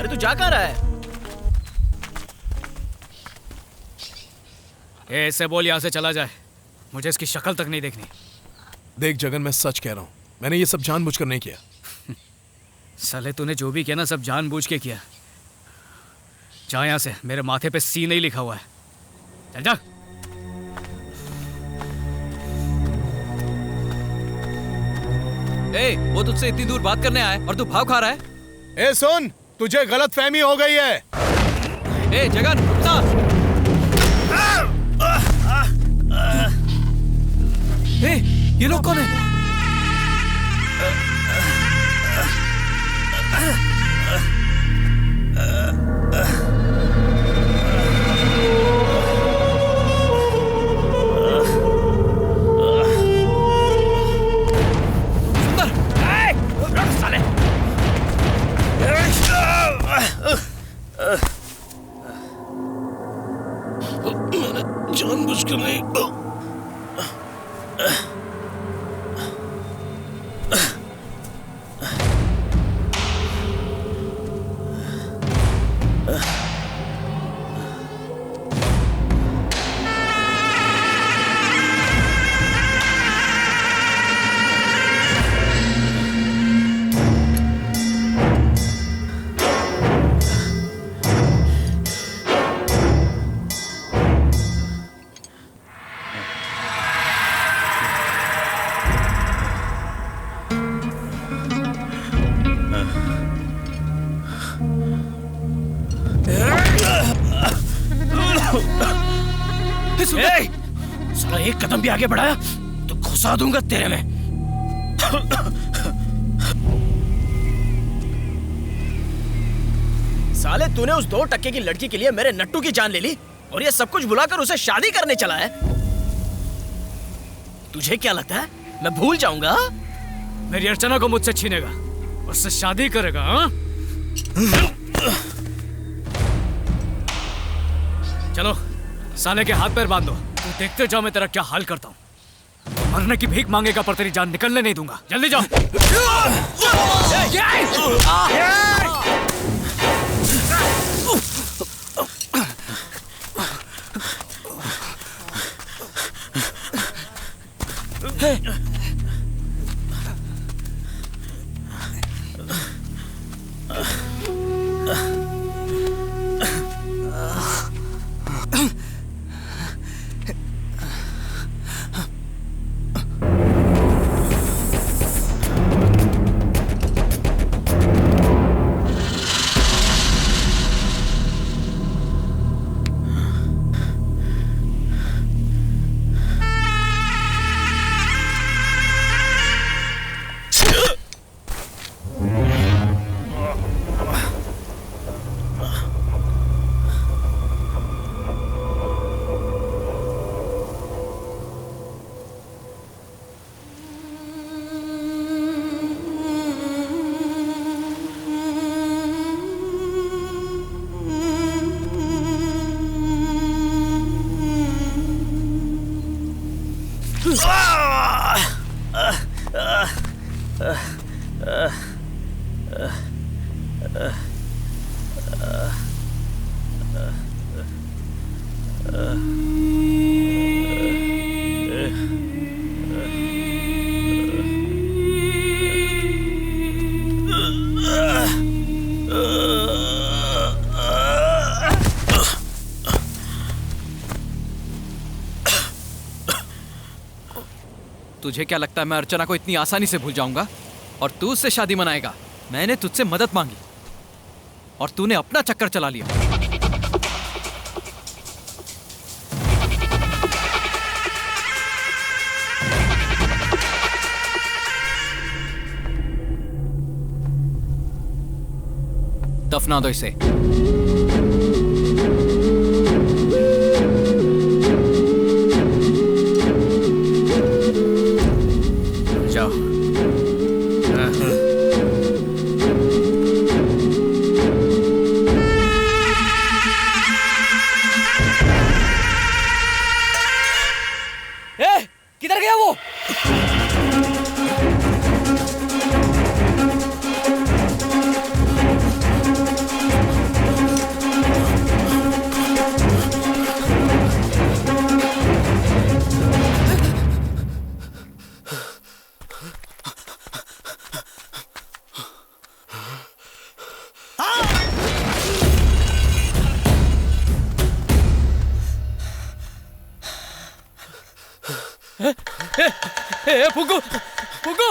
अरे तू जा कहाँ रहा है? ऐसे बोल, यहाँ से चला जाए, मुझे इसकी शक्ल तक नहीं देखनी। देख जगन, मैं सच कह रहा हूँ, मैंने ये सब जानबूझकर नहीं किया। साले तूने जो भी किया ना, सब जानबूझ के किया। जा यहाँ से, मेरे माथे पे सी नहीं लिखा हुआ है। चल जा। ए, वो तुझसे इतनी दूर बात करने आया और तू भाव खा रहा है? ए सुन, तुझे गलतफहमी हो गई है। ए जगन, रुकना। ए, ये लोग कौन है? जानबूझकर नहीं। साला एक कदम भी आगे बढ़ाया तो घुसा दूंगा तेरे में। साले तूने उस 2 टक्के की लड़की के लिए मेरे नट्टू की जान ले ली और ये सब कुछ भुलाकर उसे शादी करने चला है। तुझे क्या लगता है मैं भूल जाऊंगा? मेरी अर्चना को मुझसे छीनेगा, उससे शादी करेगा? हाँ? चलो साले के हाथ पैर बांध दो। तू देखते जाओ मैं तेरा क्या हाल करता हूँ। मरने की भीख मांगेगा पर तेरी जान निकलने नहीं दूंगा। जल्दी जाओ। तुझे क्या लगता है मैं अर्चना को इतनी आसानी से भूल जाऊंगा और तू उससे शादी मनाएगा? मैंने तुझसे मदद मांगी और तूने अपना चक्कर चला लिया। दफना दो इसे। किधर गया वो? ए फुग्गू फुग्गू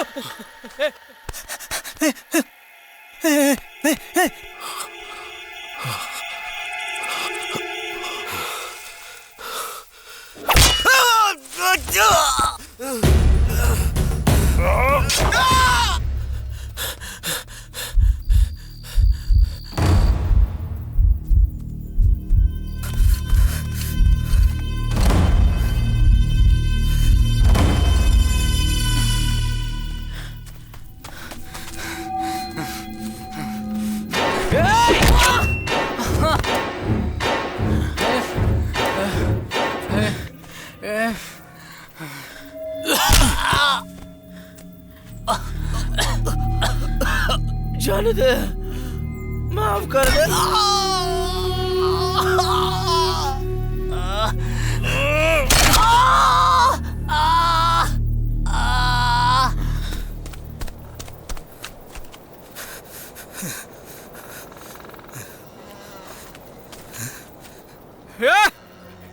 जाने दे, माफ कर दे।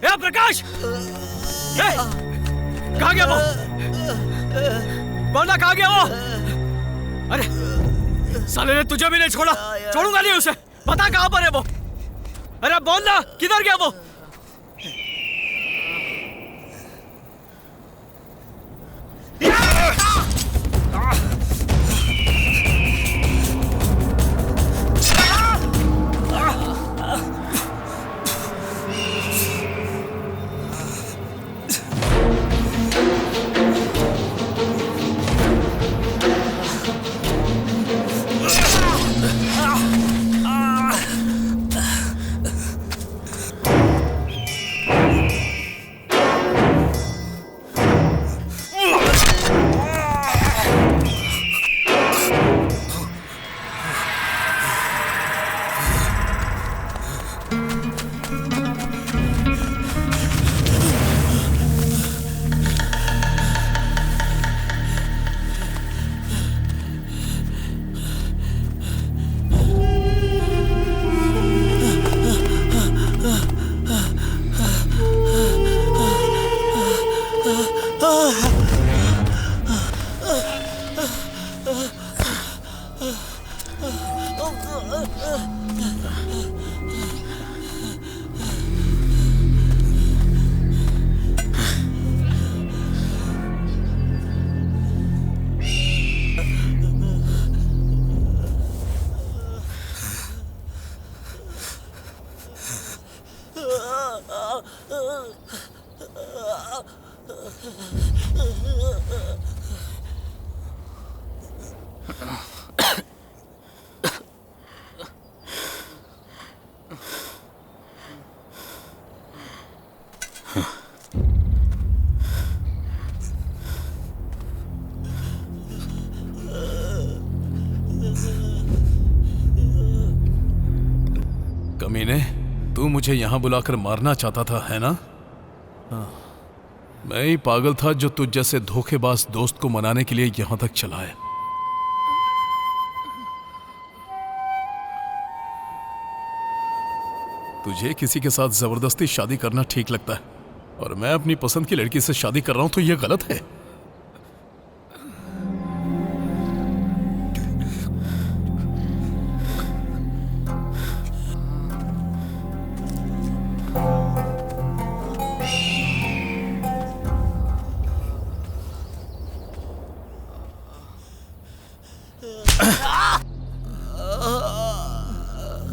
ए प्रकाश, कहाँ गया वो? बोलना कहाँ गया वो? अरे साले ने तुझे भी नहीं छोड़ा, छोड़ूंगा नहीं उसे। पता कहाँ पर है वो? अरे बोलना किधर गया वो? कमीने, तू मुझे यहां बुलाकर मारना चाहता था, है ना? हाँ। मैं ही पागल था जो तुझ जैसे धोखेबाज दोस्त को मनाने के लिए यहां तक चला है। तुझे किसी के साथ जबरदस्ती शादी करना ठीक लगता है और मैं अपनी पसंद की लड़की से शादी कर रहा हूं तो यह गलत है।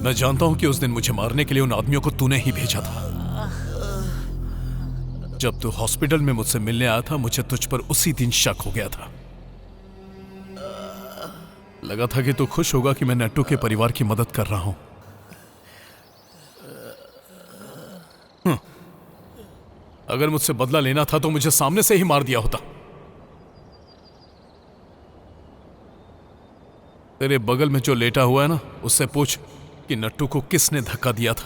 मैं जानता हूं कि उस दिन मुझे मारने के लिए उन आदमियों को तूने ही भेजा था। जब तू हॉस्पिटल में मुझसे मिलने आया था, मुझे तुझ पर उसी दिन शक हो गया था। लगा था कि तू खुश होगा कि मैं नट्टू के परिवार की मदद कर रहा हूं। अगर मुझसे बदला लेना था तो मुझे सामने से ही मार दिया होता। तेरे बगल में जो लेटा हुआ है ना, उससे पूछ कि नट्टू को किसने धक्का दिया था।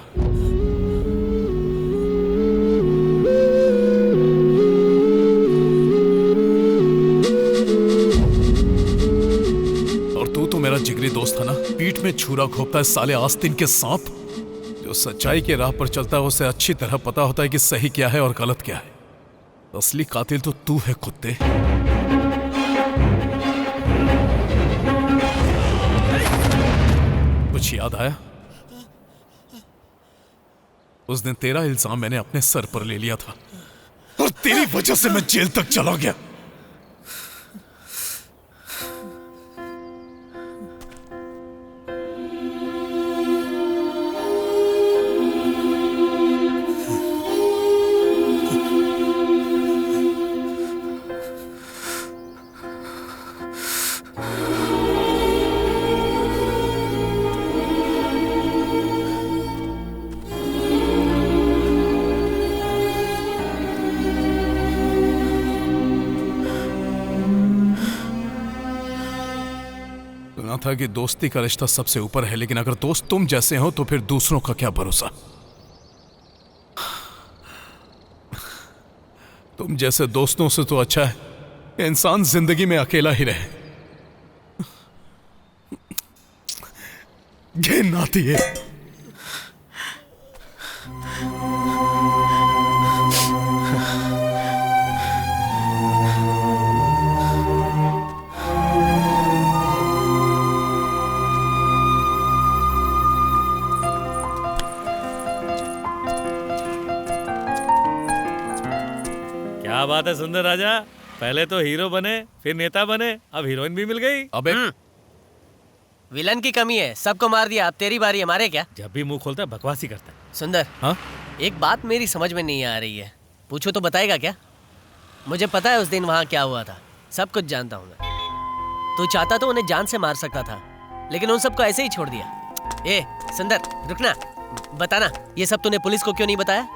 और तू तो मेरा जिगरी दोस्त था ना, पीठ में छुरा घोंपता है साले आस्तीन के सांप। जो सच्चाई के राह पर चलता है उसे अच्छी तरह पता होता है कि सही क्या है और गलत क्या है। असली कातिल तो तू है कुत्ते। कुछ याद आया? उस दिन तेरा इल्जाम मैंने अपने सर पर ले लिया था और तेरी वजह से मैं जेल तक चला गया। सुना था कि दोस्ती का रिश्ता सबसे ऊपर है, लेकिन अगर दोस्त तुम जैसे हो तो फिर दूसरों का क्या भरोसा। तुम जैसे दोस्तों से तो अच्छा है इंसान जिंदगी में अकेला ही रहे। घिन आती है। क्या बात है सुंदर राजा, पहले तो हीरो बने, फिर नेता बने, अब हीरोइन भी मिल गई। अबे विलन की कमी है, सबको मार दिया, अब तेरी बारी, हमारे क्या। जब भी मुंह खोलता है बकवास ही करता है। सुंदर, हाँ? एक बात मेरी समझ में नहीं आ रही है, पूछो तो बताएगा क्या? मुझे पता है उस दिन वहाँ क्या हुआ था, सब कुछ जानता हूँ मैं। तू चाहता तो उन्हें जान से मार सकता था, लेकिन उन सबको ऐसे ही छोड़ दिया। ए सुंदर, रुकना, बताना ये सब तूने पुलिस को क्यों नहीं बताया?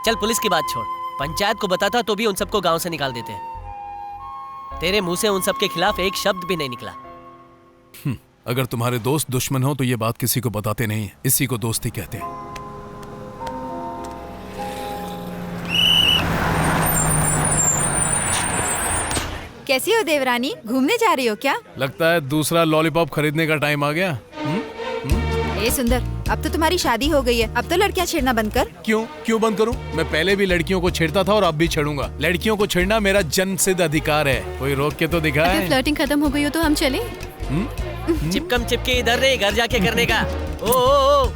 चल पुलिस की बात छोड़, पंचायत को बताता तो भी उन सबको गांव से निकाल देते। तेरे मुंह से उन सब के खिलाफ एक शब्द भी नहीं निकला। अगर तुम्हारे दोस्त दुश्मन हो तो ये बात किसी को बताते नहीं, इसी को दोस्ती कहते हैं। कैसी हो देवरानी, घूमने जा रही हो क्या? लगता है दूसरा लॉलीपॉप खरीदने का टाइम आ गया। ए सुंदर, अब तो तुम्हारी शादी हो गई है, अब तो लड़कियां छेड़ना बंद कर। क्यों बंद करूं? मैं पहले भी लड़कियों को छेड़ता था और अब भी छेड़ूंगा। लड़कियों को छेड़ना मेरा जन्मसिद्ध अधिकार है, कोई रोक के तो दिखाए। अगर फ्लर्टिंग खत्म हो गई हो तो हम चलें? चिपकम चिपके इधर नहीं, घर जाके करने का। ओ